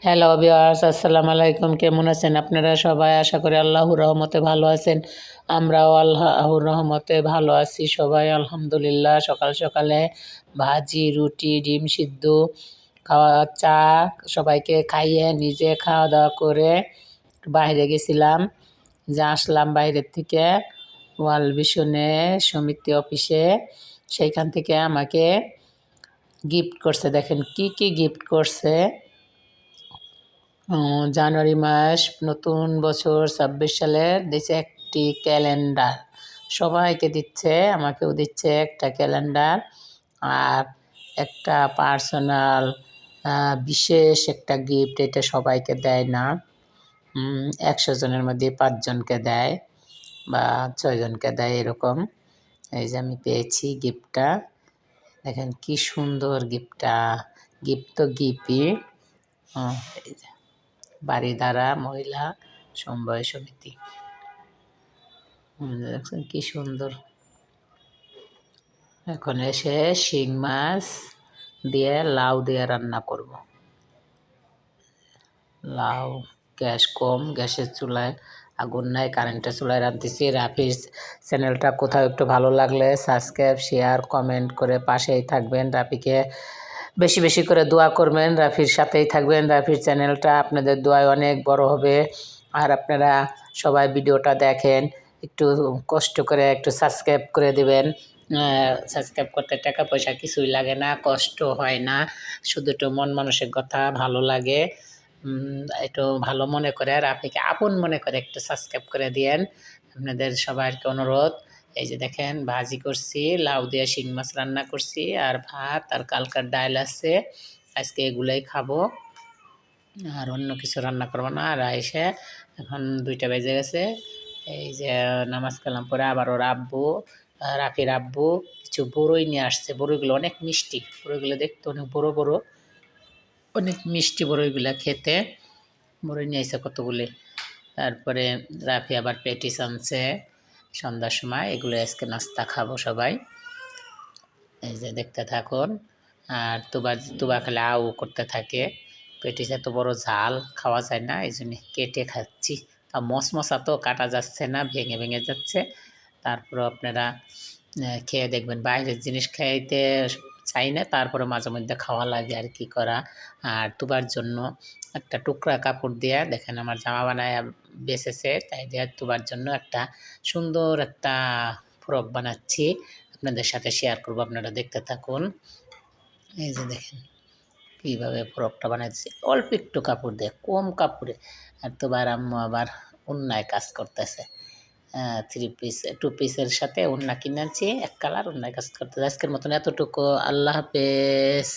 Hello viewers, আসসালামু আলাইকুম। কেমন আছেন আপনারা সবাই? আশা করি আল্লাহর রহমতে ভালো আছেন। আমরাও আল্লাহর রহমতে ভালো আছি সবাই আলহামদুলিল্লাহ। সকাল সকালে ভাজি, রুটি, ডিম সিদ্ধ খাওয়া, চা সবাইকে খাইয়ে নিজে খাওয়া দাওয়া করে বাইরে গেছিলাম। যে আসলাম বাইরের থেকে ওয়ার্ল্ড ভিশনে সমিতি অফিসে, সেইখান থেকে আমাকে গিফট করছে। দেখেন কি কি গিফট করছে। জানুয়ারি মাস নতুন বছর ২৬ সালের দিচ্ছে একটি ক্যালেন্ডার, সবাইকে দিচ্ছে, আমাকেও দিচ্ছে একটা ক্যালেন্ডার আর একটা পার্সোনাল বিশেষ একটা গিফট। এটা সবাইকে দেয় না, ১০০ জনের মধ্যে ৫ জনকে দেয় বা ৬ জনকে দেয় এরকম। এই যে আমি পেয়েছি গিফটটা, দেখেন কি সুন্দর গিফটটা। গিফট তো গিফটই। এই যে বারিধারা মহিলা সমবায় সমিতি, দেখছেন কি সুন্দর। এখন এসে শিং মাছ দিয়ে লাউ দিয়ে রান্না করব। লাউ, গ্যাস কম, গ্যাসের চুলায় আগুন নাই, কারেন্টের চুলায় রাঁধতেছি। রাফির চ্যানেলটা কোথাও একটু ভালো লাগলে সাবস্ক্রাইব, শেয়ার, কমেন্ট করে পাশেই থাকবেন। রাফিকে বেশি বেশি করে দোয়া করবেন, রাফির সাথেই থাকবেন। রাফির চ্যানেলটা আপনাদের দোয়ায় অনেক বড় হবে। আর আপনারা সবাই ভিডিওটা দেখেন, একটু কষ্ট করে একটু সাবস্ক্রাইব করে দেবেন। সাবস্ক্রাইব করতে টাকা পয়সা কিছুই লাগে না, কষ্ট হয় না, শুধু একটু মন মানসিকতা ভালো লাগে। একটু ভালো মনে করে রাফিকে আপন মনে করে একটু সাবস্ক্রাইব করে দিয়েন, আপনাদের সবাইকে অনুরোধ। এই যে দেখেন ভাজি করছি, লাউ দিয়ে শিং মাছ রান্না করছি, আর ভাত, আর কালকার ডাল আছে, আজকে এগুলাই খাবো, আর অন্য কিছু রান্না করবো না। আর এসে এখন 2টা বেজে গেছে। এই যে নামাজ কালাম পরে আবার ওর আব্বু, রাফির আব্বু কিছু বড়ই নিয়ে আসছে। বড়ইগুলো অনেক মিষ্টি, বড়ইগুলো দেখতে অনেক বড় বড়, অনেক মিষ্টি বড়ইগুলো খেতে। বড়ই নিয়ে আসছে কতগুলি। তারপরে রাফি আবার পেটিস আনছে সন্ধ্যার সময়, এগুলো আজকে নাস্তা খাবো সবাই। এই যে দেখতে থাকুন। আর তুবা খেলে আউ করতে থাকে। পেটিস এত বড় ঝাল খাওয়া যায় না, এই জন্য কেটে খাচ্ছি। তা মশমশা তো কাটা যাচ্ছে না, ভেঙে ভেঙে যাচ্ছে। তারপরে আপনারা খেয়ে দেখবেন। বাইরের জিনিস খাইতে চাই না, তারপরে মাঝে মধ্যে খাওয়া লাগে, আর কি করা। আর তুবার জন্য একটা টুকরা কাপড় দিয়ে, দেখেন আমার জামা বানায় বেচেছে, তাই দিয়ে তুবার জন্য একটা সুন্দর একটা ফ্রক বানাচ্ছি, আপনাদের সাথে শেয়ার করব, আপনারা দেখতে থাকুন। এই যে দেখেন কীভাবে ফ্রকটা বানাচ্ছি, অল্প একটু কাপড় দিয়ে, কম কাপড়ে। আর তোবার আম্মু আবার ওন্নায় কাজ করতেছে, 3 পিস 2 পিসের সাথে ওন্না কিনেছি, এক কালার ওন্নায় কাজ করতেছে। আজকের মতন এতটুকু, আল্লাহ হাফেজ।